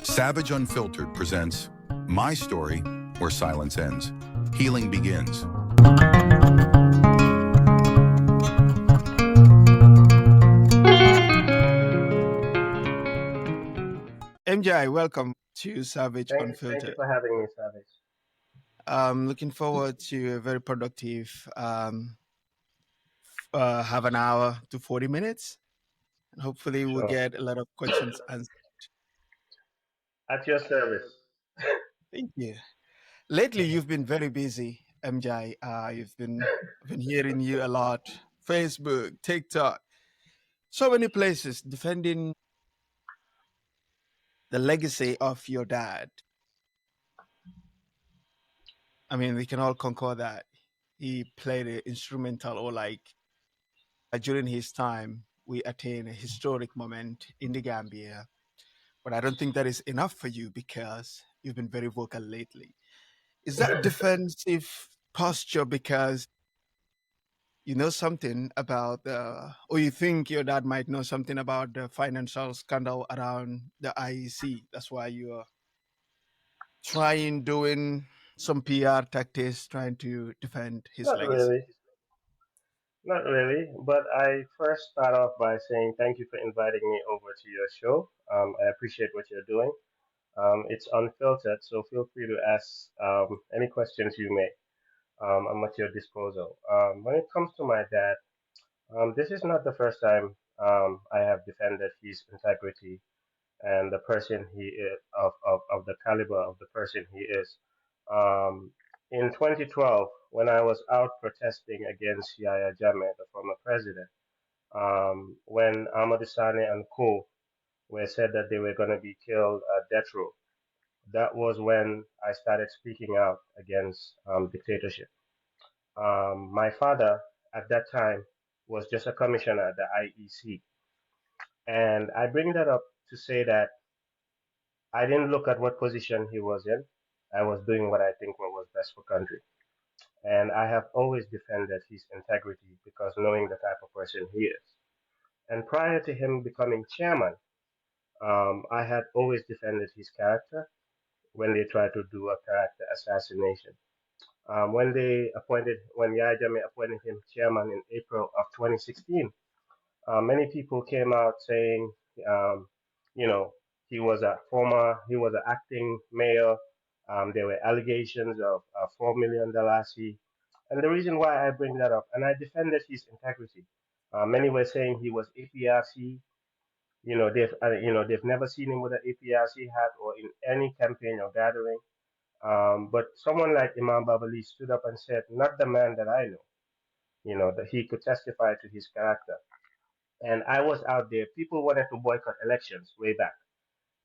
Savage Unfiltered presents My Story Where Silence Ends. Healing Begins. MJ, welcome to Savage Thank you Unfiltered. for having me, Savage. Looking forward to a very productive half an hour to 40 minutes. And hopefully we'll Sure. get a lot of questions answered. At your service. Thank you. Lately, you've been very busy, MJ. I've been hearing you a lot. Facebook, TikTok, so many places defending the legacy of your dad. I mean, we can all concur that he played an instrumental or during his time, we attained a historic moment in the Gambia. But I don't think that is enough for you because you've been very vocal lately. Is that defensive posture because you know something about or you think your dad might know something about the financial scandal around the IEC? That's why you are doing some PR tactics, trying to defend his Not legacy. really. Not really. But I first start off by saying thank you for inviting me over to your show. I appreciate what you're doing. It's unfiltered, so feel free to ask any questions you may. I'm at your disposal. When it comes to my dad, this is not the first time I have defended his integrity and the person he is, of the caliber of the person he is. Um, in 2012, when I was out protesting against Yahya Jammeh, the former president, when Amadou Sane and co were said that they were going to be killed at death row, that was when I started speaking out against dictatorship. My father at that time was just a commissioner at the IEC. And I bring that up to say that I didn't look at what position he was in. I was doing what I think what was best for country. And I have always defended his integrity because knowing the type of person he is. And prior to him becoming chairman, I had always defended his character when they tried to do a character assassination. When Yahya Jammeh appointed him chairman in April of 2016, many people came out saying, um, you know, he was an acting mayor. There were allegations of $4 million. And the reason why I bring that up, and I defended his integrity. Many were saying he was APRC. They've never seen him with an APRC hat or in any campaign or gathering. But someone like Imam Babali stood up and said, not the man that I know, that he could testify to his character. And I was out there. People wanted to boycott elections way back.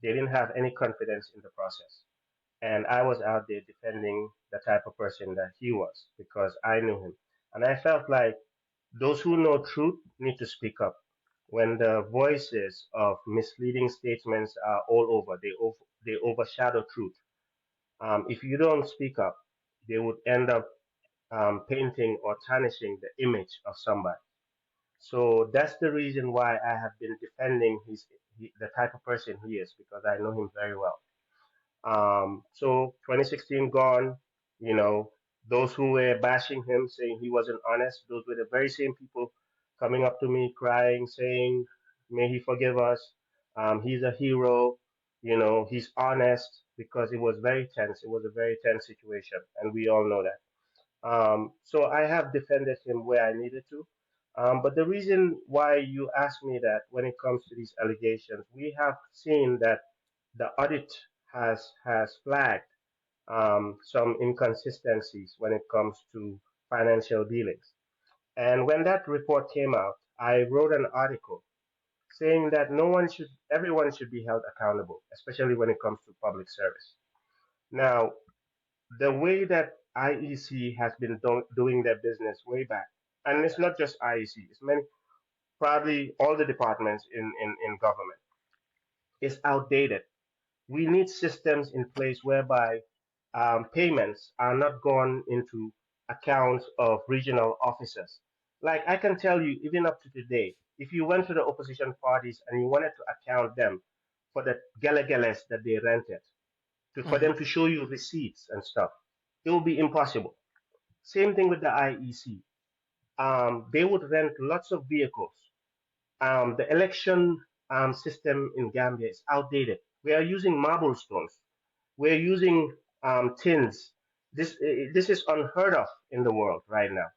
They didn't have any confidence in the process. And I was out there defending the type of person that he was because I knew him. And I felt like those who know truth need to speak up. When the voices of misleading statements are all over, they overshadow truth. If you don't speak up, they would end up painting or tarnishing the image of somebody. So that's the reason why I have been defending the type of person he is because I know him very well. So 2016 gone, you know, those who were bashing him, saying he wasn't honest, those were the very same people coming up to me crying, saying, may he forgive us. He's a hero, he's honest because it was very tense. It was a very tense situation, and we all know that. So I have defended him where I needed to. But the reason why you asked me that when it comes to these allegations, we have seen that the audit has flagged some inconsistencies when it comes to financial dealings. And when that report came out, I wrote an article saying that everyone should be held accountable, especially when it comes to public service. Now, the way that IEC has been doing their business way back, and it's not just IEC, it's many, probably all the departments in government, is outdated. We need systems in place whereby payments are not gone into accounts of regional officers. Like I can tell you, even up to today, if you went to the opposition parties and you wanted to account them for the gala-galas that they rented, for them to show you receipts and stuff. It would be impossible. Same thing with the IEC. They would rent lots of vehicles. The election system in Gambia is outdated. We are using marble stones. We're using tins. This is unheard of in the world right now.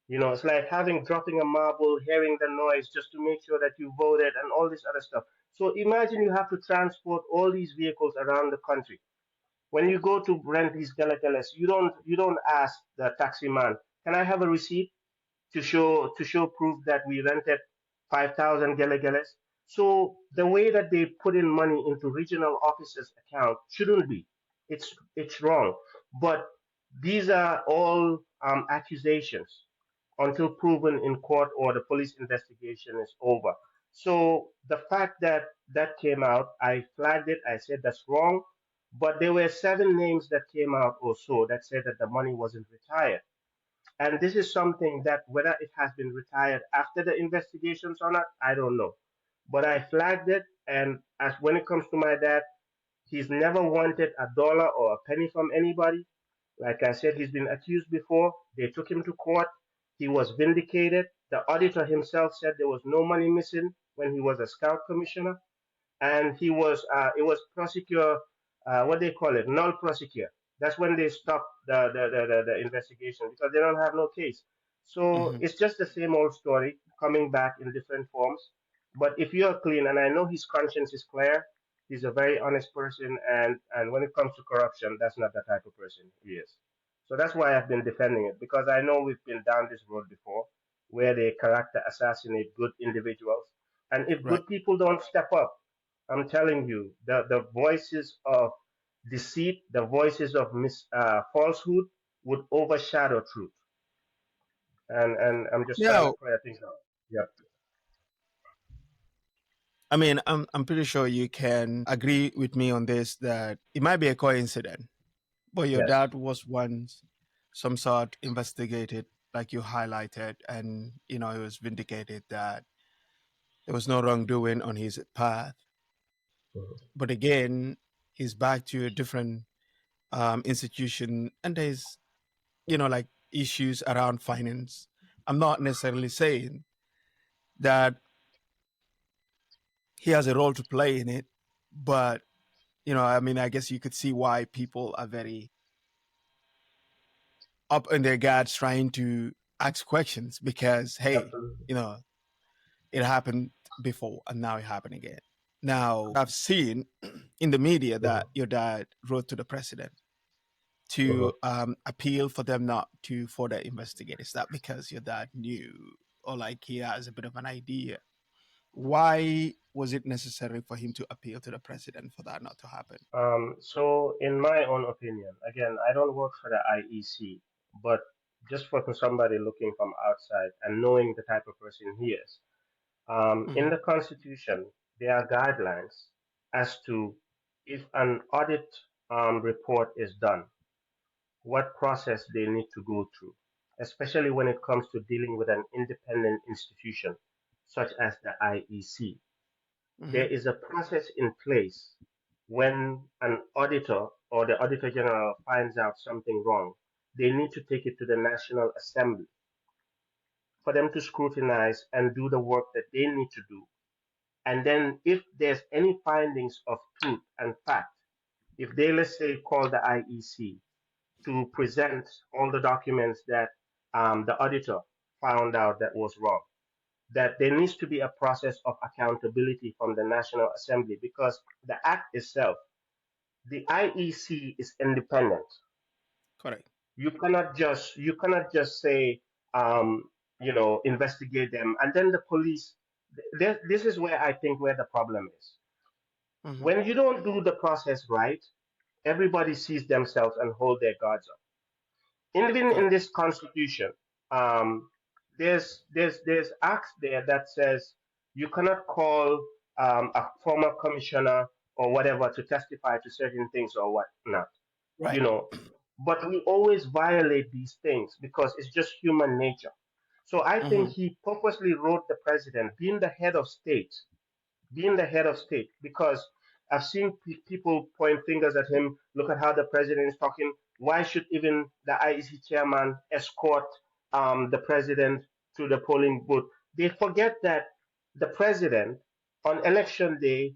You know, it's like dropping a marble, hearing the noise just to make sure that you voted and all this other stuff. So imagine you have to transport all these vehicles around the country. When you go to rent these galateles, you don't ask the taxi man, can I have a receipt to show proof that we rented 5,000 galateles? So the way that they put in money into regional officers' account shouldn't be. It's wrong. But these are all accusations until proven in court or the police investigation is over. So the fact that that came out, I flagged it. I said that's wrong. But there were 7 names that came out or so that said that the money wasn't retired. And this is something that whether it has been retired after the investigations or not, I don't know. But I flagged it, and as when it comes to my dad, he's never wanted a dollar or a penny from anybody. Like I said, he's been accused before. They took him to court. He was vindicated. The auditor himself said there was no money missing when he was a scout commissioner, and he was it was prosecutor, what they call it, null prosecutor. That's when they stop the investigation because they don't have no case. So Mm-hmm. it's just the same old story coming back in different forms. But if you're clean, and I know his conscience is clear, he's a very honest person, and when it comes to corruption, that's not the type of person he is. So that's why I've been defending it because I know we've been down this road before, where they character assassinate good individuals, and if Right. good people don't step up, I'm telling you, the voices of deceit, the voices of falsehood would overshadow truth. And I'm just trying to Yeah. clear things up. Yep. I mean, I'm pretty sure you can agree with me on this that it might be a coincidence, but your Yes. dad was once some sort investigated, like you highlighted, and it was vindicated that there was no wrongdoing on his path. Mhm. But again, he's back to a different institution, and there's like issues around finance. I'm not necessarily saying that he has a role to play in it, but I mean, I guess you could see why people are very up in their guards trying to ask questions because, hey, Absolutely. you know, it happened before and now it happened again. Now, I've seen in the media Mhm. that your dad wrote to the president Mhm. to appeal for them not to further investigate. Is that because your dad knew or like he has a bit of an idea? Why was it necessary for him to appeal to the president for that not to happen? So, in my own opinion, again, I don't work for the IEC, but just for somebody looking from outside and knowing the type of person he is, in Hmm. the Constitution, there are guidelines as to if an audit report is done, what process they need to go through, especially when it comes to dealing with an independent institution such as the IEC. Hmm. There is a process in place when an auditor or the Auditor General finds out something wrong. They need to take it to the National Assembly for them to scrutinize and do the work that they need to do. And then, if there's any findings of truth and fact, if they, let's say, call the IEC to present all the documents that the auditor found out that was wrong, that there needs to be a process of accountability from the National Assembly because the act itself, the IEC is independent. Correct. You cannot just say investigate them and then the police. This is where I think where the problem is. Hmm. When you don't do the process right, everybody sees themselves and hold their guards up. Even in Correct. this constitution, um, there's acts there that says you cannot call a former commissioner or whatever to testify to certain things or whatnot, you Right. know. But we always violate these things because it's just human nature. So I think Hmm. he purposely wrote the president, being the head of state, because I've seen people point fingers at him. Look at how the president is talking. Why should even the IEC chairman escort the president to the polling booth? They forget that the president on election day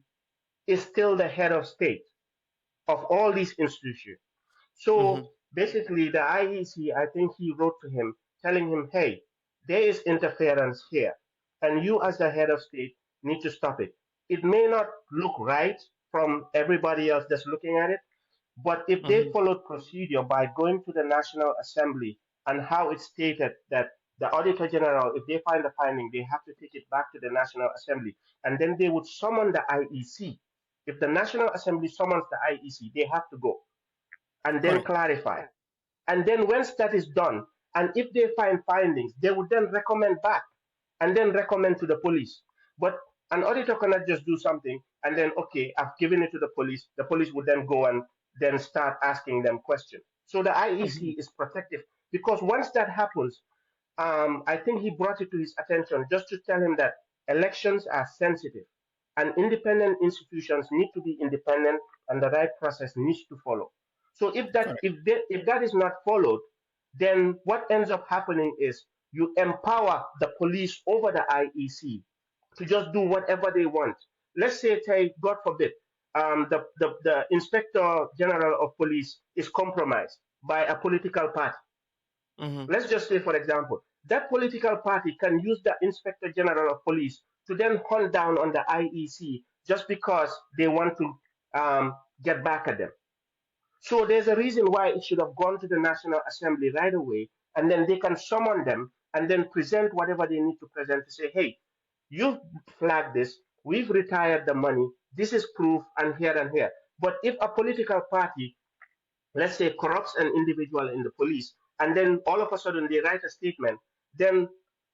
is still the head of state of all these institutions. So basically, the IEC, I think he wrote to him telling him, hey, there is interference here, and you, as the head of state, need to stop it. It may not look right from everybody else that's looking at it, but if they followed procedure by going to the National Assembly and how it's stated that the Auditor General, if they find a finding, they have to take it back to the National Assembly, and then they would summon the IEC. If the National Assembly summons the IEC, they have to go and then Right. clarify. And then once that is done, and if they find findings, they would then recommend back and then recommend to the police. But an auditor cannot just do something and then, okay, I've given it to the police. The police would then go and then start asking them questions. So the IEC is protective because once that happens, I think he brought it to his attention just to tell him that elections are sensitive and independent institutions need to be independent and the right process needs to follow. So if that if that is not followed, then what ends up happening is you empower the police over the IEC to just do whatever they want. Let's say, God forbid, the Inspector General of Police is compromised by a political party. Let's just say, for example, that political party can use the Inspector General of Police to then hunt down on the IEC just because they want to get back at them. So there's a reason why it should have gone to the National Assembly right away, and then they can summon them and then present whatever they need to present to say, hey, you've flagged this, we've retired the money, this is proof, and here and here. But if a political party, let's say, corrupts an individual in the police, and then all of a sudden they write a statement, then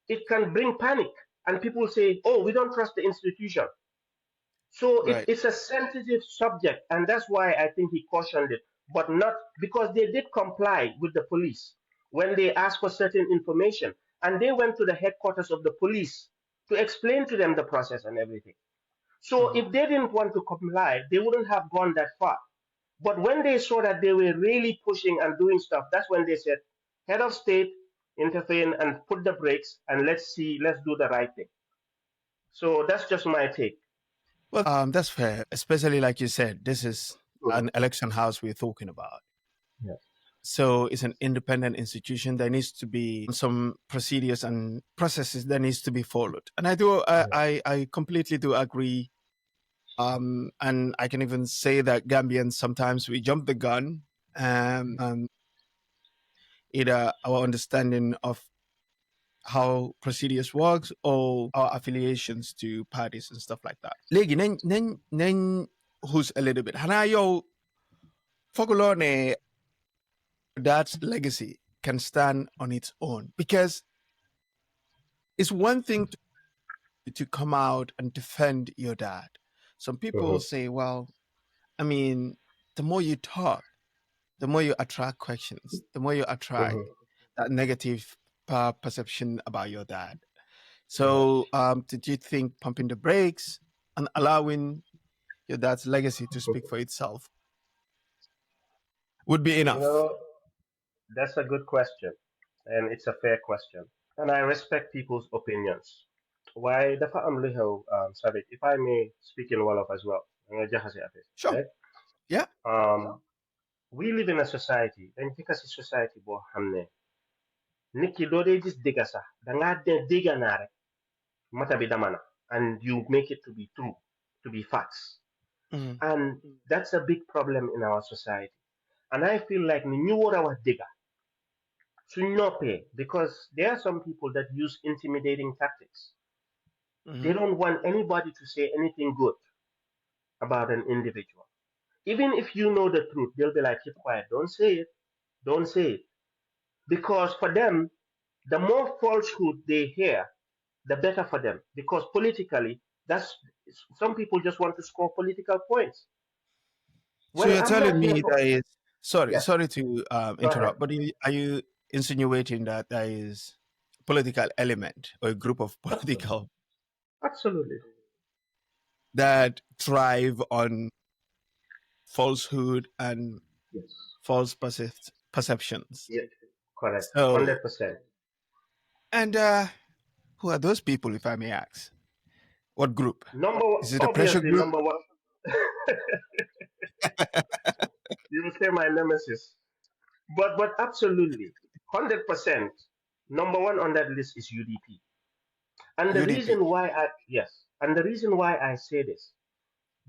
it can bring panic. And people say, oh, we don't trust the institution. So it's a sensitive subject, and that's why I think he cautioned it, but not because they did comply with the police when they asked for certain information, and they went to the headquarters of the police to explain to them the process and everything. So if they didn't want to comply, they wouldn't have gone that far. But when they saw that they were really pushing and doing stuff, that's when they said, head of state, intervene and put the brakes, and let's do the right thing. So that's just my take. Well, that's fair, especially like you said, this is an election house we're talking about. Yeah. So it's an independent institution. There needs to be some procedures and processes that needs to be followed. And I completely do agree. And I can even say that Gambians, sometimes we jump the gun and either our understanding of how procedures works or our affiliations to parties and stuff like that. Legi nañ who's a little bit. Hana yow fogolone that legacy can stand on its own, because it's one thing to come out and defend your dad. Some people say, well, I mean, the more you talk, the more you attract questions, the more you attract that negative perception about your dad. So did you think pumping the brakes and allowing your dad's legacy to speak for itself would be enough? You know, that's a good question, and it's a fair question. And I respect people's opinions. Why the Savit, if I may speak in Wolof as well. Sure. Right? Yeah. We live in a society, and because it's society bo hamne. Niki do de gis diga sa, da nga de diga na rek, mata bi damana, and you make it to be true, to be facts. And that's a big problem in our society. And I feel like ni ñu wara wax diga suñ noppé, because there are some people that use intimidating tactics. They don't want anybody to say anything good about an individual. Even if you know the truth, they'll be like, keep quiet, don't say it, don't say it. Because for them, the more falsehood they hear, the better for them. Because politically, that's some people just want to score political points. So you're telling me there is sorry to interrupt, but are you insinuating that there is a political element or a group of political Absolutely that thrive on falsehood and Yes. false perceptions. Yeah. Correct. So, 100%. and who are those people, if I may ask? What group? Number one, Is it a pressure obviously, group? number one, you will say my nemesis. But absolutely, 100%. Number one on that list is UDP. And the UDP. reason why and the reason why I say this,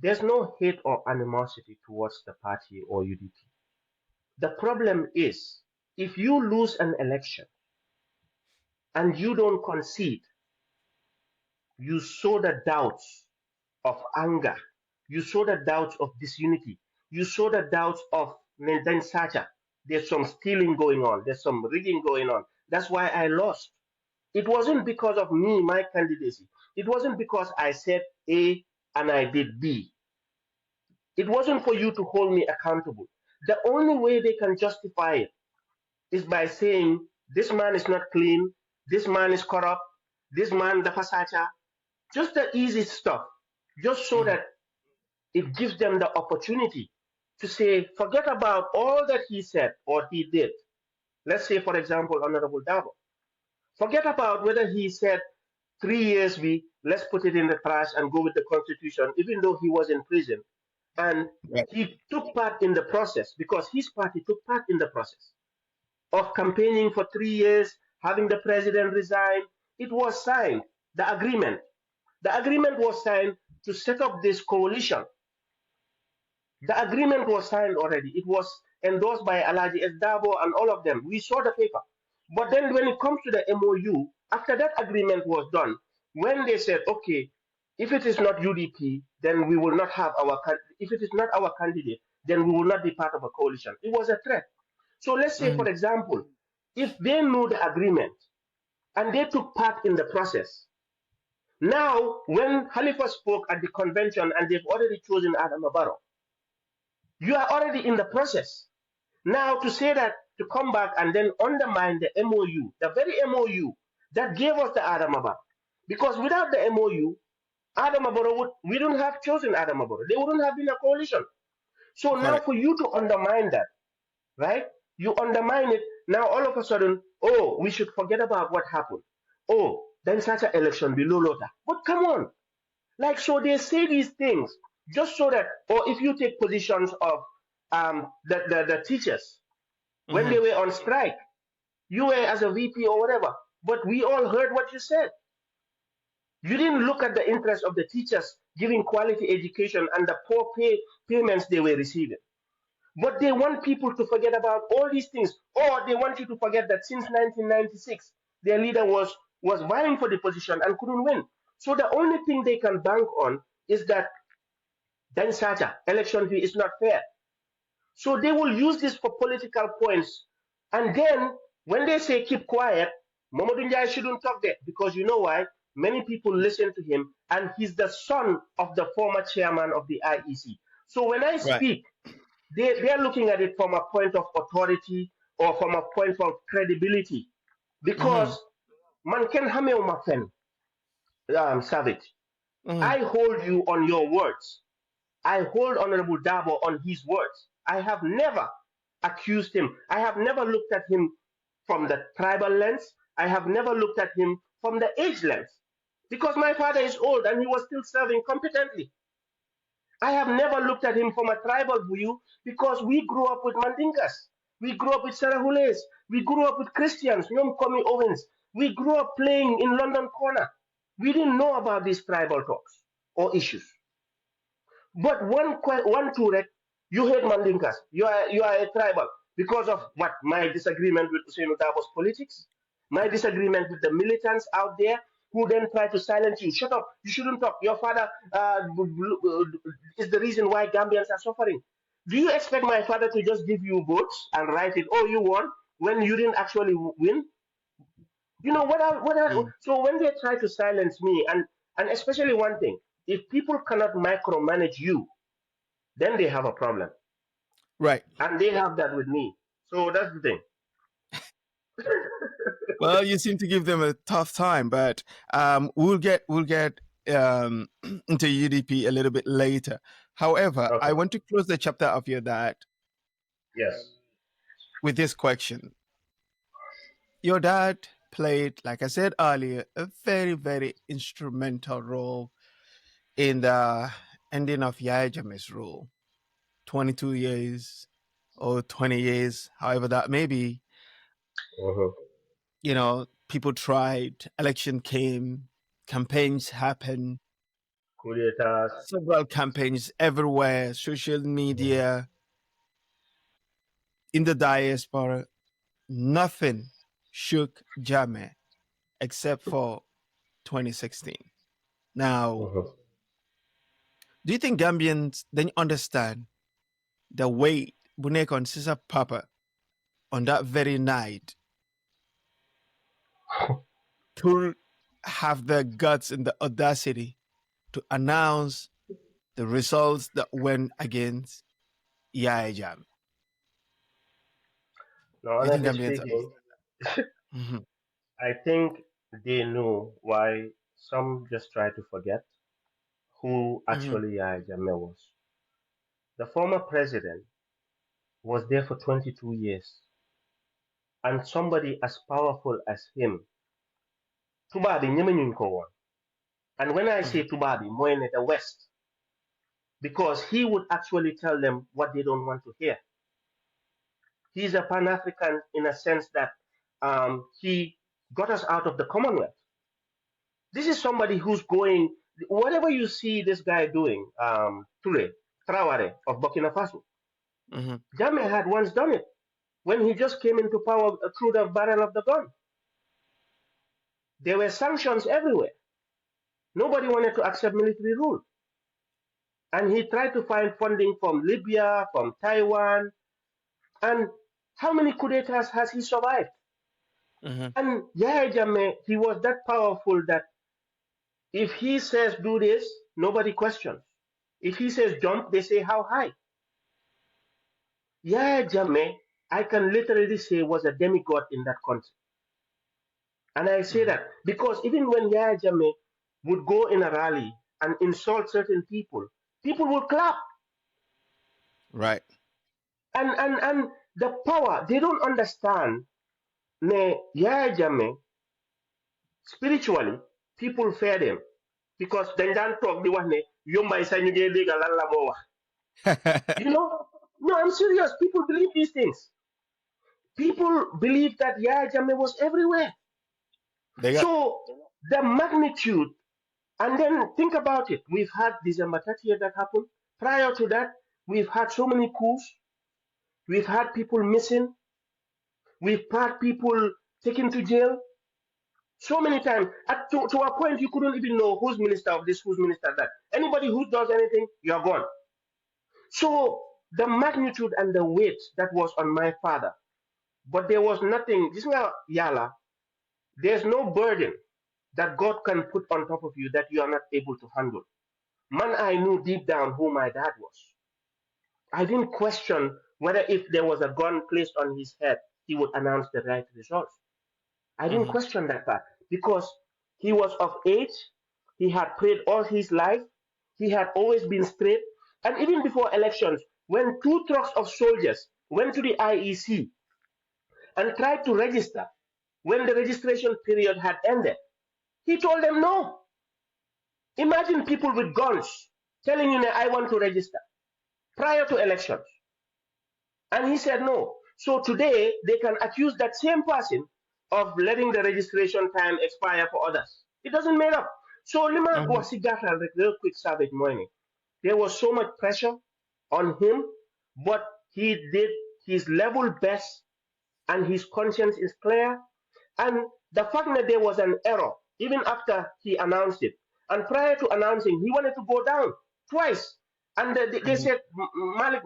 there's no hate or animosity towards the party or UDP. The problem is if you lose an election and you don't concede, you sow the doubts of anger, you sow the doubts of disunity, you sow the doubts of then Sacha. There's some stealing going on, there's some rigging going on. That's why I lost. It wasn't because of me, my candidacy. It wasn't because I said A and I did B. It wasn't for you to hold me accountable. The only way they can justify it is by saying this man is not clean, this man is corrupt, this man the fasacha, just the easy stuff, just so that it gives them the opportunity to say, forget about all that he said or he did. Let's say, for example, Honorable Dabo. Forget about whether he said 3 years let's put it in the trash and go with the constitution, even though he was in prison. And Right. he took part in the process because his party took part in the process of campaigning for 3 years, having the president resign. It was signed, the agreement. The agreement was signed to set up this coalition. The agreement was signed already. It was endorsed by Alaji Dabo and all of them. We saw the paper. But then when it comes to the MOU, after that agreement was done, when they said, okay, if it is not UDP, then we will not have if it is not our candidate, then we will not be part of a coalition. It was a threat. So let's say, for example, if they knew the agreement and they took part in the process, now when Halifa spoke at the convention and they've already chosen Adam Barrow, you are already in the process. Now to say that, to come back and then undermine the MOU, the very MOU that gave us the Adam Barrow, because without the MOU, Adam Barrow we don't have chosen Adam Barrow. They wouldn't have been a coalition. So now for you to undermine that, right? You undermine it. Now all of a sudden, oh, we should forget about what happened. Oh, then such an election below Lota. But come on. Like, so they say these things just so that, or if you take positions of the teachers, when they were on strike, you were as a VP or whatever, but we all heard what you said. You didn't look at the interest of the teachers giving quality education and the poor payments they were receiving. But they want people to forget about all these things, or they want you to forget that since 1996, their leader was vying for the position and couldn't win. So the only thing they can bank on is that Dan Sacha, election fee is not fair. So they will use this for political points. And then when they say keep quiet, Momodou Njai shouldn't talk there, because you know why? Many people listen to him, and he's the son of the former chairman of the IEC. So when I speak, they are looking at it from a point of authority or from a point of credibility, because man can hame umafen, Savage. I hold you on your words. I hold Honorable Dabo on his words. I have never accused him. I have never looked at him from the tribal lens. I have never looked at him from the age lens, because my father is old and he was still serving competently. I have never looked at him from a tribal view, because we grew up with Mandinkas. We grew up with Sarahules. We grew up with Christians, Nyom Komi Owens. We grew up playing in London Corner. We didn't know about these tribal talks or issues. But one Turek, you hate Mandinkas. You are a tribal because of what? My disagreement with Hussein Dabo's politics, my disagreement with the militants out there who then try to silence you. Shut up! You shouldn't talk. Your father is the reason why Gambians are suffering. Do you expect my father to just give you votes and write it? Oh, you won, when you didn't actually win. You know what? So when they try to silence me, and especially one thing, if people cannot micromanage you, then they have a problem. Right. And they have that with me. So that's the thing. Well, you seem to give them a tough time, but we'll get into UDP a little bit later. However, I Okay. want to close the chapter of your dad Yes. with this question. Your dad played, like I said earlier, a very, very instrumental role in the ending of Yahya Jammeh's rule. 22 years or 20 years, however that may be, Mm-hmm. people tried, election came, campaigns happened, Coup d'etats. several campaigns everywhere, social media, in the diaspora. Nothing shook Jammeh except for 2016. Now, Mm-hmm. do you think Gambians then understand the weight Bunek on Sisa Papa on that very night to have the guts and the audacity to announce the results that went against Yahya Jammeh? Now, Do you think honestly Gambians speaking, understand? Mm-hmm. I think they knew why some just try to forget who Mm-hmm. actually Yahya Jammeh was. The former president was there for 22 years, and somebody as powerful as him, Tubabi ñemeñuñ ko woon. And when I say Tubabi, mooy ne the West, because he would actually tell them what they don't want to hear. He's a Pan-African in a sense that he got us out of the Commonwealth. This is somebody who's going, whatever you see this guy doing, Traore of Burkina Faso, Mm-hmm. Jammeh had once done it when he just came into power through the barrel of the gun. There were sanctions everywhere. Nobody wanted to accept military rule. And he tried to find funding from Libya, from Taiwan. And how many coups d'etats has he survived? Mm-hmm. And Yahya Jammeh, he was that powerful that if he says do this, nobody questions. If he says jump, they say how high. Yahya Jammeh, I can literally say was a demigod in that country. And I say that because even when Yahya Jammeh would go in a rally and insult certain people, people would clap. Right. And the power, they don't understand. Ne Yahya Jammeh, spiritually, people fear them because dañ daan toog di wax ne yombay sa ñu ngee dégg lan la moo wax. You know? No, I'm serious. People believe these things. People believe that Yahya Jammeh was everywhere. They got. So the magnitude, and then think about it. We've had December 30th that happened. Prior to that, we've had so many coups. We've had people missing. We've had people taken to jail. So many times, to a point, you couldn't even know who's minister of this, who's minister of that. Anybody who does anything, you're gone. So the magnitude and the weight that was on my father, but there was nothing. This is Yala. There's no burden that God can put on top of you that you are not able to handle. Man, I knew deep down who my dad was. I didn't question whether if there was a gun placed on his head, he would announce the right results. I didn't question that part because he was of age. He had prayed all his life. He had always been straight. And even before elections, when 2 trucks of soldiers went to the IEC and tried to register, when the registration period had ended, he told them no. Imagine people with guns telling you that I want to register prior to elections. And he said no. So today they can accuse that same person of letting the registration time expire for others. It doesn't matter. So Lima Gwasigatal, real quick savage morning. There was so much pressure on him, but he did his level best and his conscience is clear. And the fact that there was an error, even after he announced it, and prior to announcing, he wanted to go down twice. And they said Malik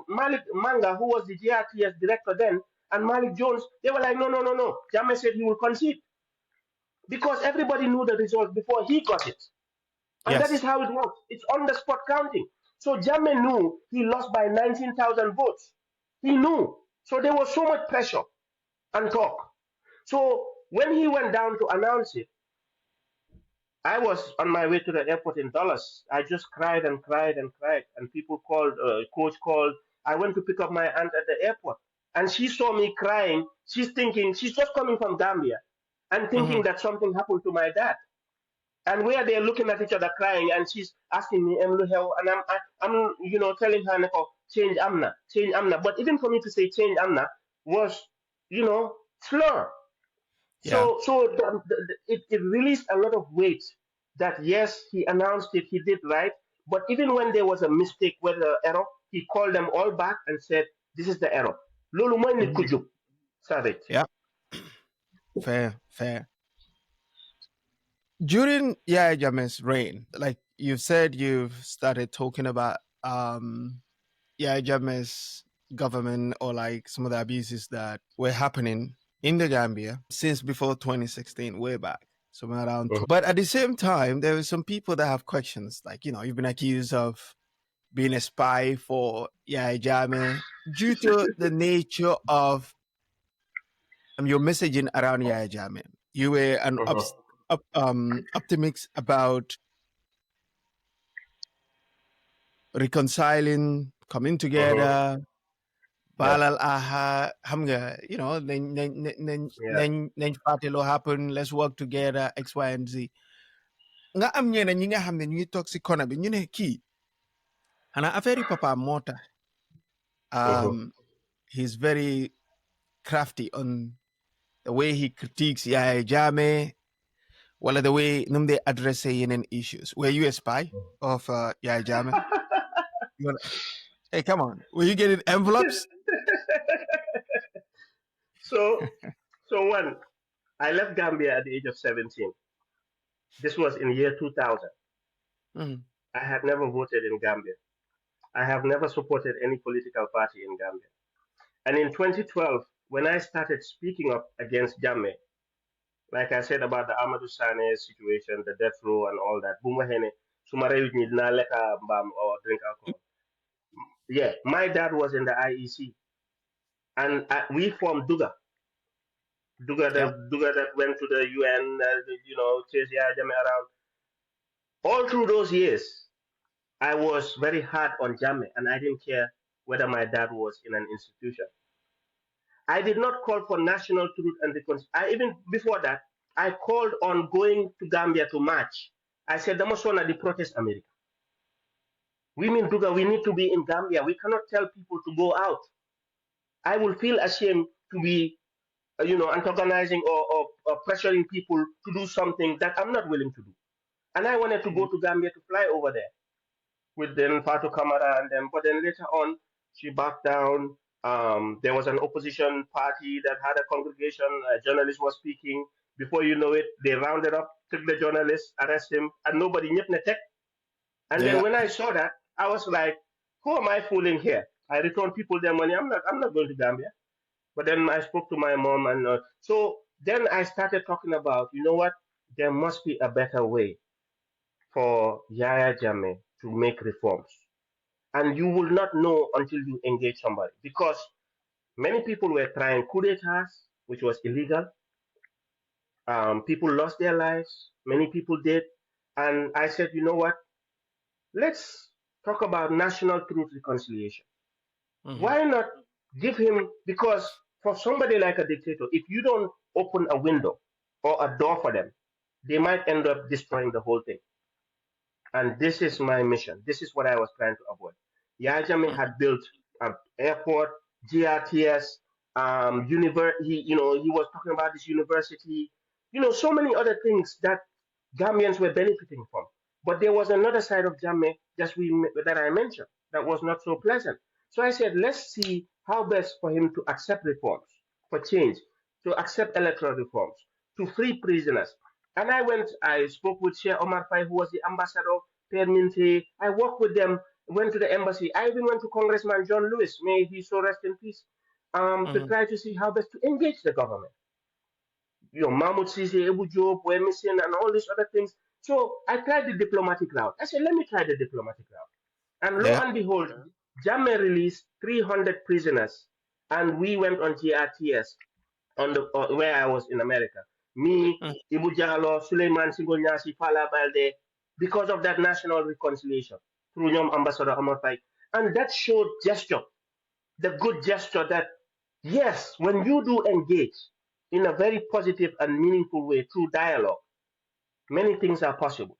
Manga, who was the GRTS director then, and Malik Jones, they were like, no. Jammeh said he will concede because everybody knew the result before he got it. And that is Yes. how it works. It's on the spot counting. So Jammeh knew he lost by 19,000 votes. He knew. So there was so much pressure and talk. So when he went down to announce it, I was on my way to the airport in Dallas. I just cried and cried and cried, and people called, coach called. I went to pick up my aunt at the airport, and she saw me crying. She's thinking she's just coming from Gambia, and thinking that something happened to my dad. And we are there looking at each other crying, and she's asking me, "Em lu xew?" And I'm, telling her, "Neko, change amna, change amna." But even for me to say change amna was, slur. Yeah. So it released a lot of weight that yes, he announced it, he did right. But even when there was a mistake, whether error, he called them all back and said, "This is the error." Lolu moy nit ku jub, Savage. Yeah. Fair. During Yahya Jammeh's reign, like you said, you've started talking about Yahya Jammeh's government or like some of the abuses that were happening in the Gambia since before 2016, way back. Somewhere around. But at the same time, there were some people that have questions. Like, you've been accused of being a spy for Yahya Jammeh due to the nature of your messaging around Yahya Jammeh. You were an optimist about reconciling, coming together, balal aha, xam nga, nañ fàtte loo happen, let's work together, X, Y, and Z. Nga am ñeneen ñi nga xam ne ñu ngi toog si kona bi ñu ne kii xanaa affaire yi papa moo tax he's very crafty on the way he critiques Yahya Jammeh, wala the way num they address yeneen issues. Were you a spy of Yahya Jammeh? Hey, come on. Were you getting envelopes? So when I left Gambia at the age of 17, this was in year 2000. I had never voted in Gambia. I have never supported any political party in Gambia. And in 2012, when I started speaking up against Jammeh, like I said about the Amadou Sane situation, the death row and all that, or drink alcohol. Yeah, my dad was in the IEC, and we formed Duga. Duga that went to the UN, chase Yahya Jammeh around. All through those years, I was very hard on Jammeh, and I didn't care whether my dad was in an institution. I did not call for national truth and reconciliation. Even before that, I called on going to Gambia to march. I said, "The Mosona, the protest America. We mean Duga, we need to be in Gambia. We cannot tell people to go out. I will feel ashamed to be, antagonizing or pressuring people to do something that I'm not willing to do." And I wanted to go to Gambia to fly over there with then Fatu Kamara and them. But then later on, she backed down. There was an opposition party that had a congregation. A journalist was speaking. Before you know it, they rounded up, took the journalist, arrested him, and nobody knew. And then when I saw that, I was like, "Who am I fooling here?" I returned people their money. I'm not going to Gambia. But then I spoke to my mom, and so then I started talking about, what? There must be a better way for Yahya Jammeh to make reforms. And you will not know until you engage somebody, because many people were trying coup d'etats, which was illegal. People lost their lives. Many people did. And I said, "You know what? Let's talk about national truth reconciliation. Why not give him, because for somebody like a dictator, if you don't open a window or a door for them, they might end up destroying the whole thing." And this is my mission. This is what I was trying to avoid. Yahya Jammeh had built an airport, GRTS, he was talking about this university, so many other things that Gambians were benefiting from. But there was another side of Jammeh that I mentioned that was not so pleasant. So I said, let's see how best for him to accept reforms, for change, to accept electoral reforms, to free prisoners. And I spoke with Sheikh Omar Fai, who was the ambassador, Pierre Minte. I worked with them, went to the embassy. I even went to Congressman John Lewis, may he so rest in peace, to try to see how best to engage the government. Mahmoud Sisi, Ebu Job, were missing, and all these other things. So I tried the diplomatic route. I said, let me try the diplomatic route. And lo and behold, Jammeh released 300 prisoners, and we went on GRTS where I was in America. Me, Mm. Ibu Jalo, Suleiman Singo Nyasi, Fala Balde, because of that national reconciliation through Nyom Ambassador Amatai. And that showed gesture, the good gesture that, yes, when you do engage in a very positive and meaningful way through dialogue, many things are possible.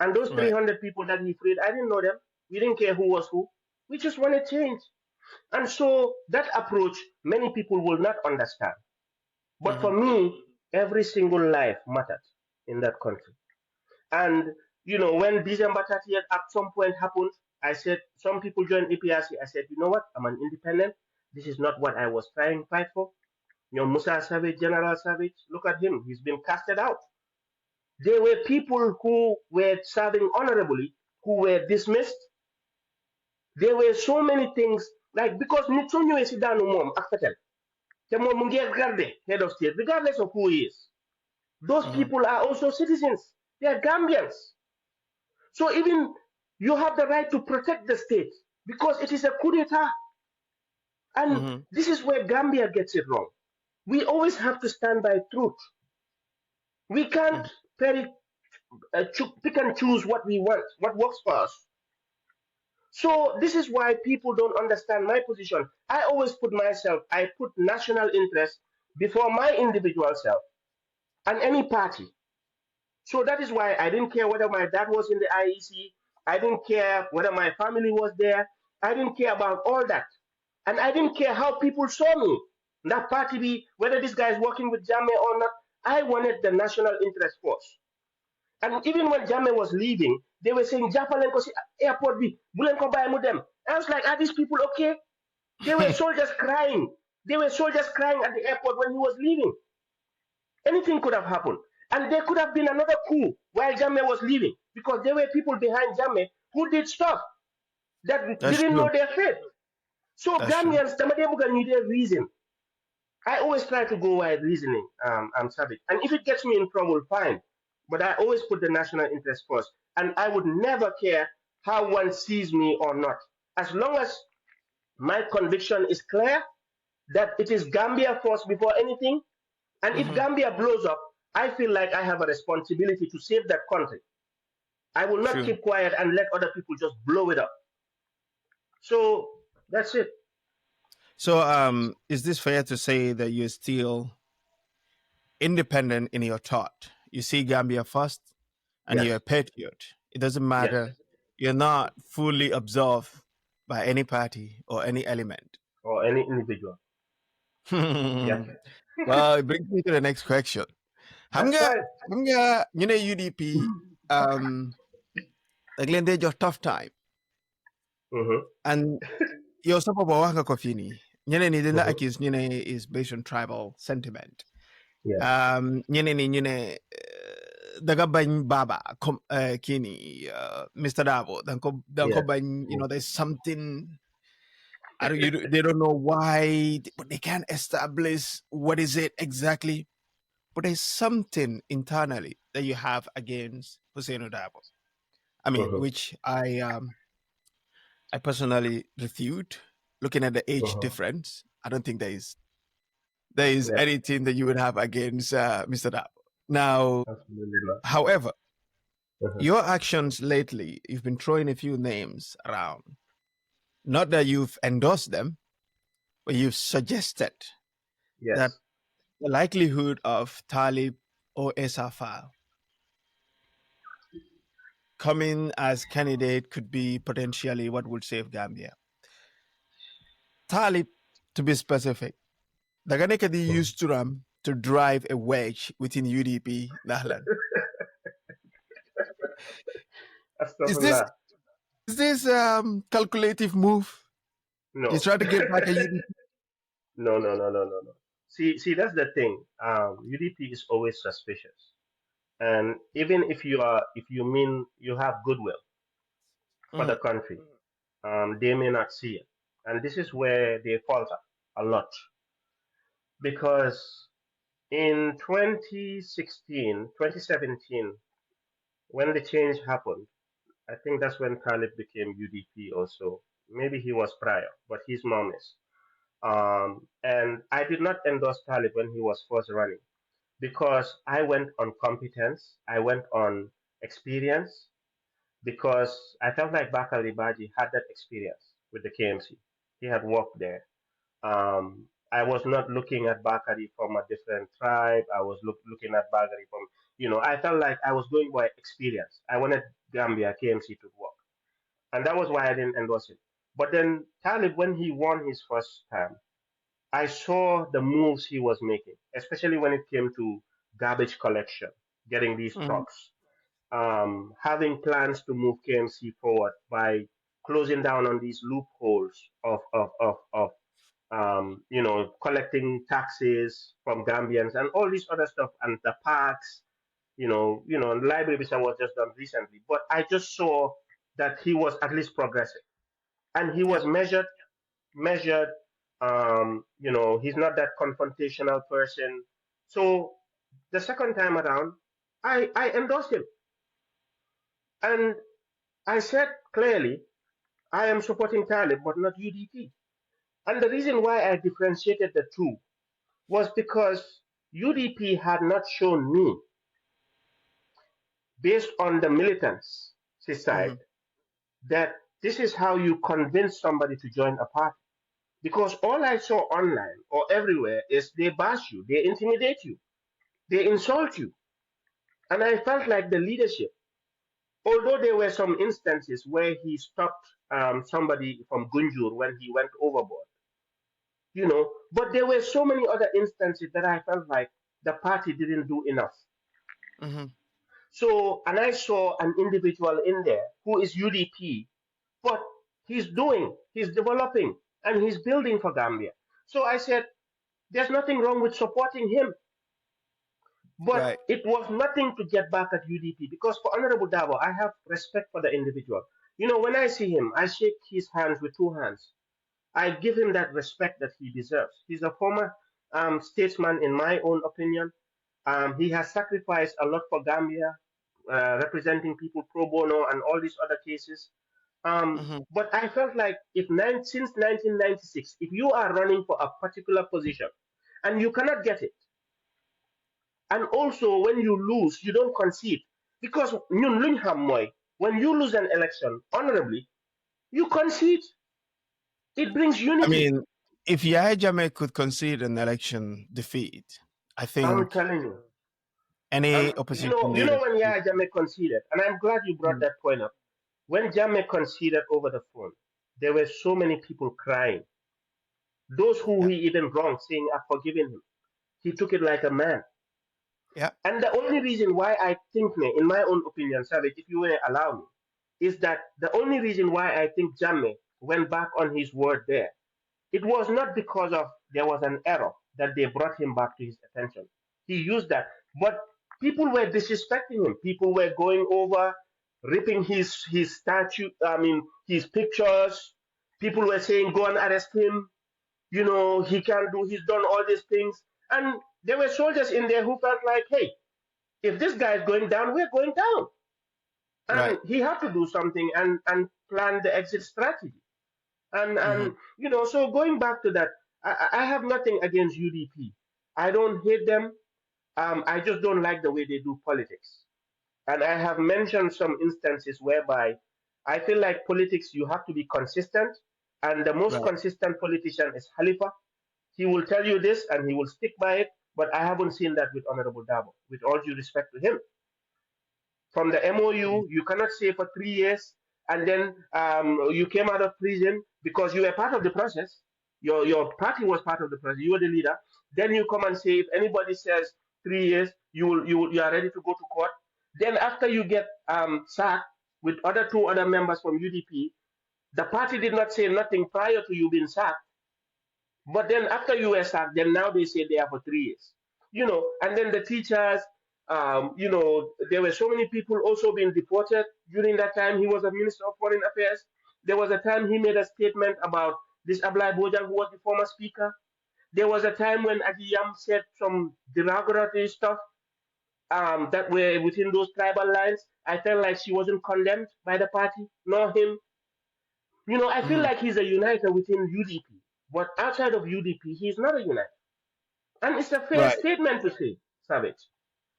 And those Right. 300 people that he freed, I didn't know them. We didn't care who was who. We just wanted change. And so that approach, many people will not understand. But for Mm-hmm. me, every single life mattered in that country. And, when December 30th at some point happened, I said, some people joined APRC. I said, you know what? I'm an independent. This is not what I was trying to fight for. Musa Savage, General Savage, look at him. He's been casted out. There were people who were serving honorably who were dismissed. There were so many things, like, because Nitsonyo is down mom after head of state, regardless of who he is. Those Mm-hmm. people are also citizens. They are Gambians. So even you have the right to protect the state because it is a coup d'etat. And Mm-hmm. this is where Gambia gets it wrong. We always have to stand by truth. We can't pick and choose what we want, what works for us. So this is why people don't understand my position. I always I put national interest before my individual self and any party. So that is why I didn't care whether my dad was in the IEC. I didn't care whether my family was there. I didn't care about all that. And I didn't care how people saw me. That party be, whether this guy is working with Jammeh or not, I wanted the national interest first. And even when Jammeh was leaving, they were saying, Japalenko airport be, Bulenko buy them. I was like, are these people okay? They were soldiers crying. They were soldiers crying at the airport when he was leaving. Anything could have happened. And there could have been another coup while Jammeh was leaving because there were people behind Jammeh who did stuff that That's didn't know true. their fate. So That's true. Gambians, Tamadebuga need a reason. I always try to go wide reasoning, I'm savage. And if it gets me in trouble, fine. But I always put the national interest first. And I would never care how one sees me or not. As long as my conviction is clear that it is Gambia first before anything, and if Mm-hmm. Gambia blows up, I feel like I have a responsibility to save that country. I will not True. keep quiet and let other people just blow it up. So that's it. So, is this fair to say that you're still independent in your thought? You see Gambia first, and Yes, you're a patriot. It doesn't yes. matter. You're not fully absorbed by any party or any element. Or any individual. Yes, Well, it brings me to the next question. Xam that's nga fine. xam nga ñu ne UDP dag leen dee jox tough time Mm-hmm, and yow sa bopp wax nga ko fii nii ñeneen ñi dañ la mm-hmm. accuse ñu ne is based on tribal sentiment. Yes. Ñeneen ñi ñu ne daga bañ Baba comme kii nii Mr. Dabo danga ko Yes. bañ, there's something they don't know why, but they can't establish what is it exactly. But there's something internally that you have against Hussein Dabo. I mean, Mm-hmm, which I personally refute. Looking at the age mm-hmm. difference, I don't think there is Yes. anything that you would have against Mr. Dabo. Now, Absolutely not. however, Mm-hmm. your actions lately, you've been throwing a few names around. Not that you've endorsed them, but you've suggested that Yes. the likelihood of Talib or Essa Faal coming as candidate could be potentially what would save Gambia. Talib, to be specific, Daganekadi Mm-hmm. used Turam to drive a wedge within UDP Nahlan. Is this Astaghfirullah. is this calculative move? He's No. trying to get back at UDP. No, no, no, no, no, no. See, that's the thing. UDP is always suspicious, and even if you mean you have goodwill for the Mhm. country, they may not see it, and this is where they falter a lot because in 2016, 2017, when the change happened, I think that's when Talib became UDP also. Maybe he was prior, but his mom is. And I did not endorse Talib when he was first running. because I went on competence, I went on experience, because I felt like Bakari Baji had that experience with the KMC. He had worked there. I was not looking at Bakari from a different tribe. I was looking at Bakari from, I felt like I was going by experience. I wanted Gambia KMC to work. And that was why I didn't endorse him. But then Talib, when he won his first term, I saw the moves he was making, especially when it came to garbage collection, getting these Mhm. trucks, having plans to move KMC forward by closing down on these loopholes of collecting taxes from Gambians and all this other stuff, and the parks, library, which I was just done recently. But I just saw that he was at least progressive, and he Yep. was measured. He's not that confrontational person. So the second time around, I endorsed him, and I said clearly, I am supporting Talib, but not UDP. And the reason why I differentiated the two was because UDP had not shown me, based on the militants side, Mhm. that this is how you convince somebody to join a party. Because all I saw online or everywhere is they bash you, they intimidate you, they insult you. And I felt like the leadership, although there were some instances where he stopped somebody from Gunjur when he went overboard, but there were so many other instances that I felt like the party didn't do enough. Mhm. So, and I saw an individual in there who is UDP, but he's developing, and he's building for Gambia. So I said, there's nothing wrong with supporting him, but Right. it was nothing to get back at UDP, because for Honorable Dabo, I have respect for the individual. When I see him, I shake his hands with two hands. I give him that respect that he deserves. He's a former statesman, in my own opinion. He has sacrificed a lot for Gambia, representing people pro bono and all these other cases. Mhm. But I felt like, since 1996, if you are running for a particular position and you cannot get it, and also when you lose, you don't concede, because when you lose an election honorably, you concede. It brings I unity. mean, if Yahya Jammeh could concede an election defeat, I I'm think telling you. any You opposition know, you leader know when should Yahya Jammeh conceded, and I'm glad you brought be. that point up. When Jammeh conceded over the phone, there were so many people crying. Those who Yeah. he even wronged, saying, I've forgiven him. He took it like a man. Yeah. And the only reason why I think, in my own opinion, Savage, if you will allow me, is that the only reason why I think Jammeh went back on his word there, it was not because of there was an error that they brought him back to his attention. He used that. But people were disrespecting him. People were going over, ripping his statue, his pictures. People were saying, go and arrest him. He can't do, he's done all these things. And there were soldiers in there who felt like, hey, if this guy is going down, we're going down. Right. And he had to do something and plan the exit strategy. And Hmm. and so going back to that, I have nothing against UDP. I don't hate them. I just don't like the way they do politics. And I have mentioned some instances whereby I feel like politics, you have to be consistent. And the most Right. consistent politician is Khalifa. He will tell you this and he will stick by it. But I haven't seen that with Honorable Dabo, with all due respect to him. From the Mhm. MOU, you cannot say for 3 years, and then you came out of prison because you were part of the process. Your party was part of the process. You were the leader. Then you come and say, if anybody says 3 years, you are ready to go to court. Then after you get sacked with two other members from UDP, the party did not say nothing prior to you being sacked. But then after you were sacked, then now they say they are for 3 years. And then the teachers, there were so many people also being deported during that time. He was a minister of foreign affairs. There was a time he made a statement about this Ablai Bojang, who was the former speaker. There was a time when Adiyam said some derogatory stuff that were within those tribal lines. I felt like she wasn't condemned by the party, nor him. I feel Mhm. like he's a uniter within UDP, but outside of UDP, he's not a uniter. And it's a fair Right. statement to say. Savage.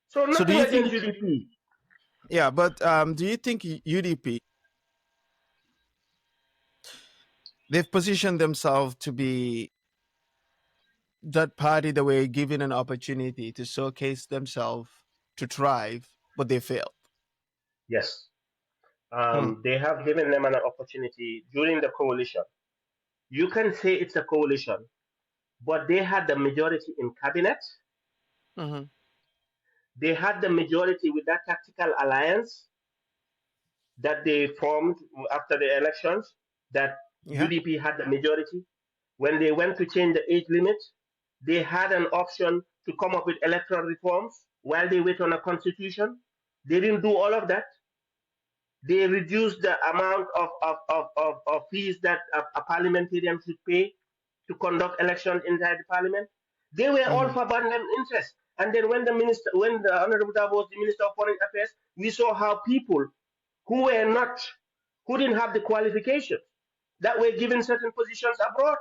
So So do nothing you against think? UDP. Yeah, but do you think UDP, they've positioned themselves to be that party that were given an opportunity to showcase themselves, to thrive, but they failed? Yes. Hmm. They have given them an opportunity during the coalition. You can say it's a coalition, but they had the majority in cabinet. Mm-hmm. They had the majority with that tactical alliance that they formed after the elections, that Yeah. UDP had the majority. When they went to change the age limit, they had an option to come up with electoral reforms while they wait on a constitution. They didn't do all of that. They reduced the amount of fees that a parliamentarian should pay to conduct elections inside the parliament. They were all Mm-hmm. for abandoned interest. And then when the Honorable Dabo was the Minister of Foreign Affairs, we saw how people who were not, who didn't have the qualifications, that were given certain positions abroad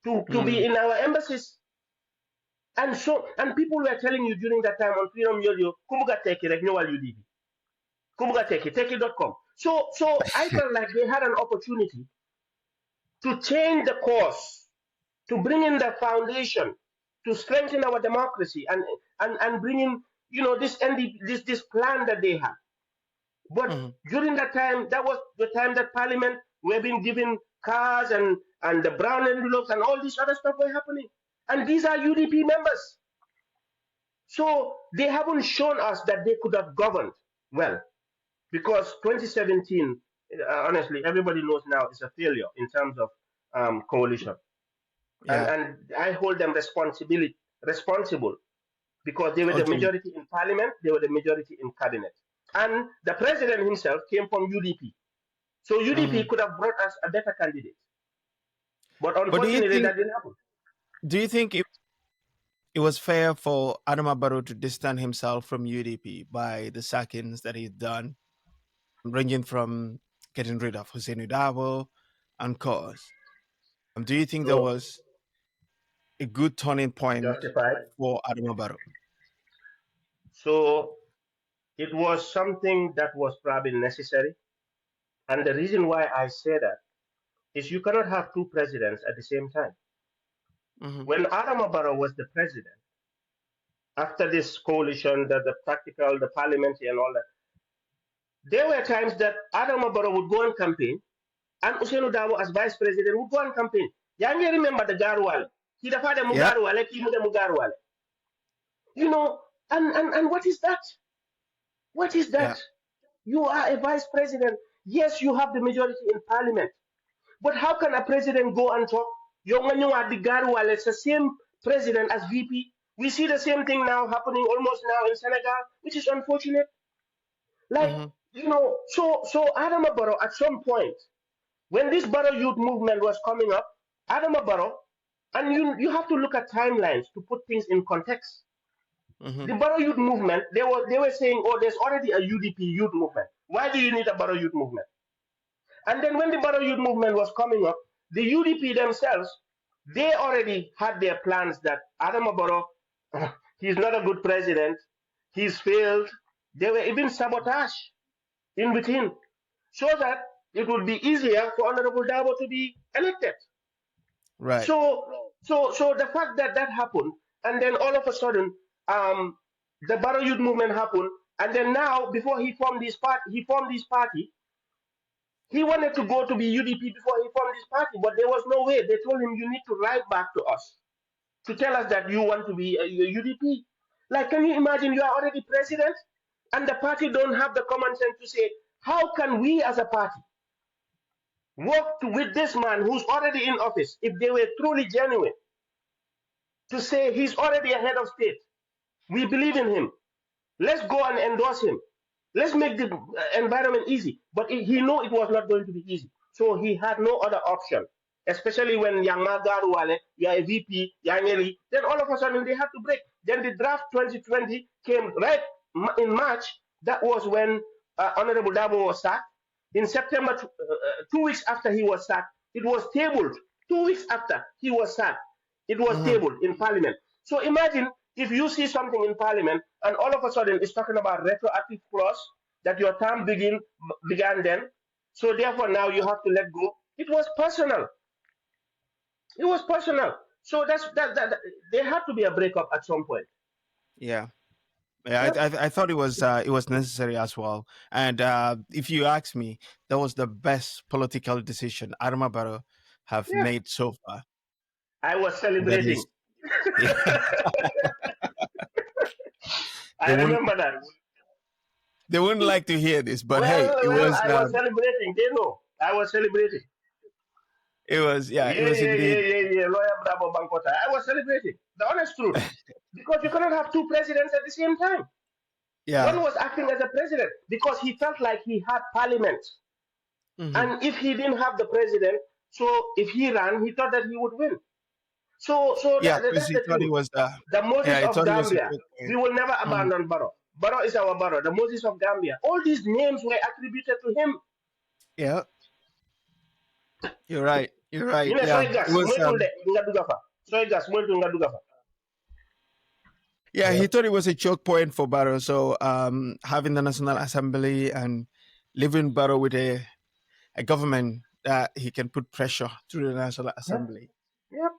to be Mm. in our embassies. And people were telling you during that time on Freedom Yodio, Kumuga Teki, like Nyowal UDP. Kumuga Teki, Teki.com. So I felt like they had an opportunity to change the course, to bring in the foundation, to strengthen our democracy and bring in, this plan that they had. But Mm-hmm. during that time, that was the time that Parliament were being given cars and the brown envelopes and all this other stuff were happening. And these are UDP members. So they haven't shown us that they could have governed well, because 2017, honestly, everybody knows now is a failure in terms of coalition, and Yeah. and I hold them responsible because they were the Ultimately. majority in parliament, they were the majority in cabinet, and the president himself came from UDP. So Mm-hmm. UDP could have brought us a better candidate, but But unfortunately that didn't happen. do you think it was fair for Adama Barrow to distance himself from UDP by the sackings that he's done, ranging from getting rid of Hussein Udabo and cause? Do you think there So was a good turning point justified. for Adama Barrow? So it was something that was probably necessary, and the reason why I say that is you cannot have two presidents at the same time. Mm-hmm. When Adama Barrow was the president, after this coalition, the parliamentary and all that, there were times that Adama Barrow would go on campaign and Usainu Dabo as vice president would go on campaign. Yangi remember the Garwal. He the father Yeah. Mugarwale, he Mugarwale. You know, and what is that? What is Yeah. that? You are a vice president. Yes, you have the majority in parliament. But how can a president go and talk? It's the same president as VP. We see the same thing now happening almost now in Senegal, which is unfortunate. Like, Mm-hmm. so Adama Barrow at some point, when this Barrow youth movement was coming up, Adama Barrow, and you have to look at timelines to put things in context. Mm-hmm. The Barrow youth movement, they were saying, oh, there's already a UDP youth movement. Why do you need a Barrow youth movement? And then when the Barrow youth movement was coming up, the UDP themselves, they already had their plans that Adama Barrow, he's not a good president, he's failed. They were even sabotage in between, so that it would be easier for Honorable Dabo to be elected. Right. So the fact that that happened, and then all of a sudden, the Barrow Youth Movement happened, and then now before he formed this party. He wanted to go to be UDP before he formed this party, but there was no way. They told him, you need to write back to us to tell us that you want to be a UDP. Like, can you imagine you are already president and the party don't have the common sense to say, how can we as a party work with this man who's already in office if they were truly genuine to say he's already a head of state? We believe in him. Let's go and endorse him. Let's make the environment easy. But he knew it was not going to be easy. So he had no other option, especially when Yang Magaruale, you are a VP, Yangeli, then all of a sudden they had to break. Then the draft 2020 came right in March. That was when Honorable Dabo was sacked. In September, 2 weeks after he was sacked, it was tabled. 2 weeks after he was sacked, it was Mm-hmm. tabled in Parliament. So imagine If you see something in Parliament and all of a sudden it's talking about retroactive clause that your term began then, so therefore now you have to let go. It was personal. It was personal. So there had to be a breakup at some point. Yeah. Yeah, Yep. I thought it was necessary as well. And if you ask me, that was the best political decision Adama Barrow have Yeah. made so far. I was That celebrating. is, yeah, I remember that. they wouldn't like to hear this, but hey, Well, I was celebrating. They know I was celebrating. it was indeed. Lawyer Bravo Bankota. I was celebrating. The honest truth, because you cannot have two presidents at the same time. Yeah. One was acting as a president because he felt like he had parliament. Mm-hmm. And if he didn't have the president, so if he ran, he thought that he would win. So Yeah, that's he the thought truth. it was The Moses I of thought it was a Gambia. good point. We will never abandon Barrow. Barrow is our Barrow. The Moses of Gambia. All these names were attributed to him. Yeah. You're right. You're right. You know, Yeah. soy gas, It was yeah, he thought it was a choke point for Barrow. So having the National Assembly and leaving Barrow with a government that he can put pressure through the National Assembly. Yep.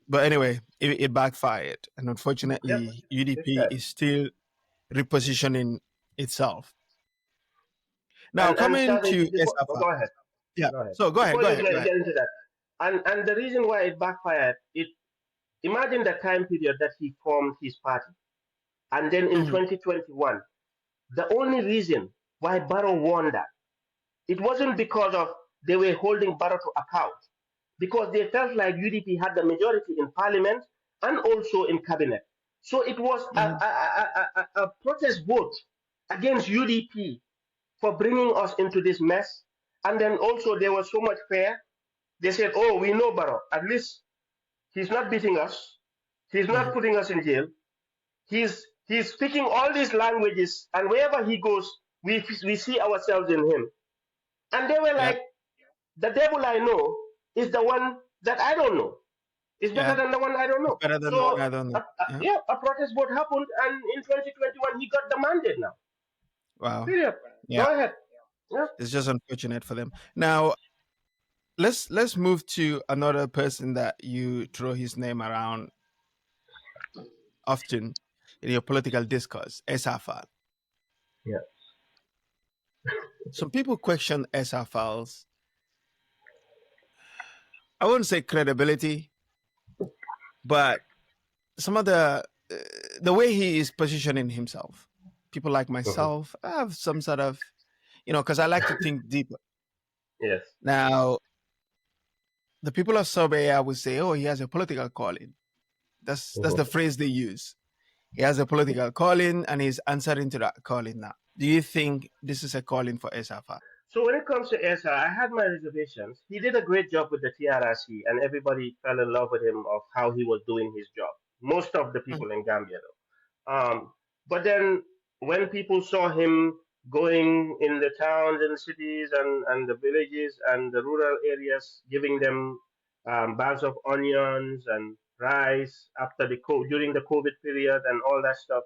But anyway, it backfired. And unfortunately, UDP is still repositioning itself. Now, coming to Essa Mbye. Go ahead. Yeah. Go ahead. So go ahead. Get into that. And the reason why it backfired, imagine the time period that he formed his party. And then in 2021, the only reason why Barrow won that, it wasn't because of they were holding Barrow to account, because they felt like UDP had the majority in parliament and also in cabinet. So it was a protest vote against UDP for bringing us into this mess. And then also there was so much fear. They said, oh, we know Barrow. At least he's not beating us. He's not putting us in jail. He's speaking all these languages, and wherever he goes, we see ourselves in him. And they were like, the devil I know is the one that I don't know. It's better than the one I don't know. It's better than the one I don't know. A protest vote happened, and in 2021 he got the mandate now. Wow. Period. Yeah. Go ahead. Yeah. It's just unfortunate for them. Now, let's move to another person that you throw his name around often in your political discourse, Essa Mbye Faal. Yeah. Some people question Essa Mbye Faal's, I wouldn't say credibility, but some of the way he is positioning himself. People like myself have some sort of, because I like to think deeper. Yes. Now, the people of Sorbet would say, oh, he has a political calling. That's the phrase they use. He has a political calling and he's answering to that calling now. Do you think this is a calling for Essa Mbye Faal? So when it comes to Essa, I had my reservations. He did a great job with the TRRC, and everybody fell in love with him of how he was doing his job. Most of the people in Gambia, though. But then when people saw him going in the towns and cities and the villages and the rural areas, giving them bags of onions and rice after during the COVID period and all that stuff,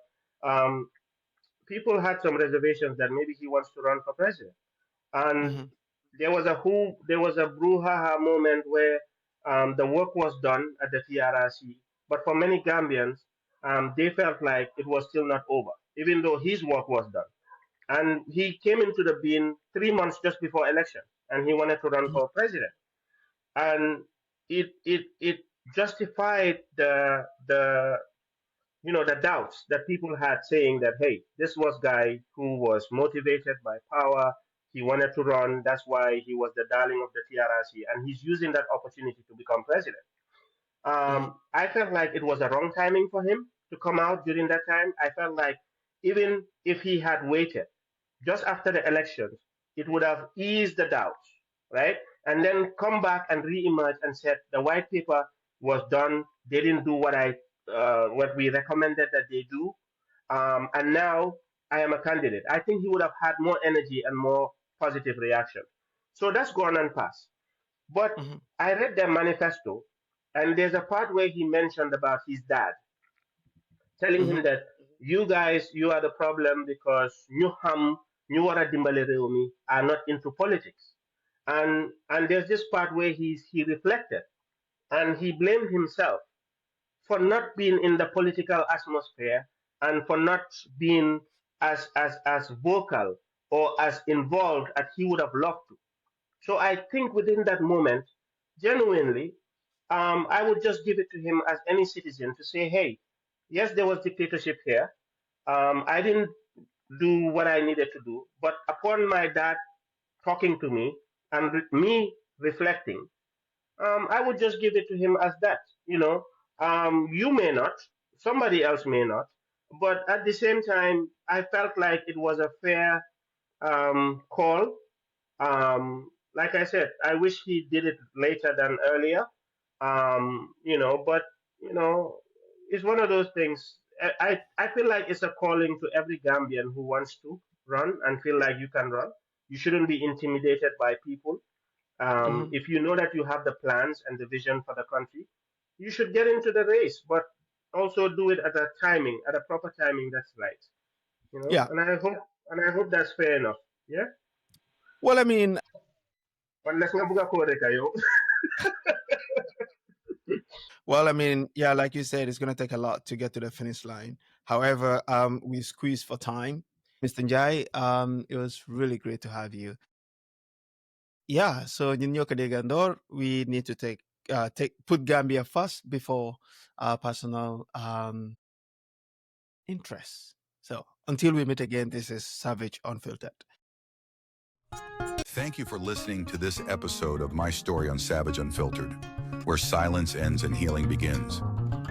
people had some reservations that maybe he wants to run for president. And there was a brouhaha moment where the work was done at the TRRC, but for many Gambians, they felt like it was still not over, even though his work was done. And he came into the bin 3 months just before election, and he wanted to run for president. And it justified the doubts that people had, saying that, hey, this was guy who was motivated by power. He wanted to run. That's why he was the darling of the TRRC, and he's using that opportunity to become president. I felt like it was a wrong timing for him to come out during that time. I felt like even if he had waited just after the elections, it would have eased the doubts, right? And then come back and re-emerge and said the white paper was done. They didn't do what we recommended that they do, and now I am a candidate. I think he would have had more energy and more positive reaction. So that's gone and passed. But I read their manifesto, and there's a part where he mentioned about his dad. telling him that you guys, you are the problem because ñu wara dimbale réew mi are not into politics. And there's this part where he reflected and he blamed himself for not being in the political atmosphere and for not being as vocal or as involved as he would have loved to. So I think within that moment, genuinely, I would just give it to him as any citizen to say, hey, yes, there was dictatorship here. I didn't do what I needed to do, but upon my dad talking to me and me reflecting, I would just give it to him as that. You may not, somebody else may not, but at the same time, I felt like it was a fair call. Like I said, I wish he did it later than earlier. But it's one of those things. I feel like it's a calling to every Gambian who wants to run and feel like you can run. You shouldn't be intimidated by people. If you know that you have the plans and the vision for the country, you should get into the race, but also do it at a proper timing that's right. Yeah. And I hope that's fair enough. Yeah. Well, I mean, yeah, like you said, it's going to take a lot to get to the finish line. However, we squeezed for time. Mr. Njai, it was really great to have you. Yeah, so we need to put Gambia first before our personal interests. So until we meet again, this is Savage Unfiltered. Thank you for listening to this episode of My Story on Savage Unfiltered, where silence ends and healing begins.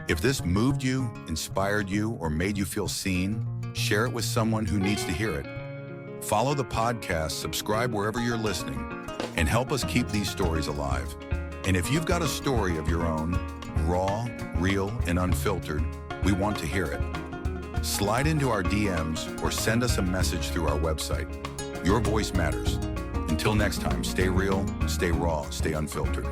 If this moved you, inspired you, or made you feel seen, share it with someone who needs to hear it. Follow the podcast, subscribe wherever you're listening, and help us keep these stories alive. And if you've got a story of your own, raw, real, and unfiltered, we want to hear it. Slide into our DMs or send us a message through our website. Your voice matters. Until next time, stay real, stay raw, stay unfiltered.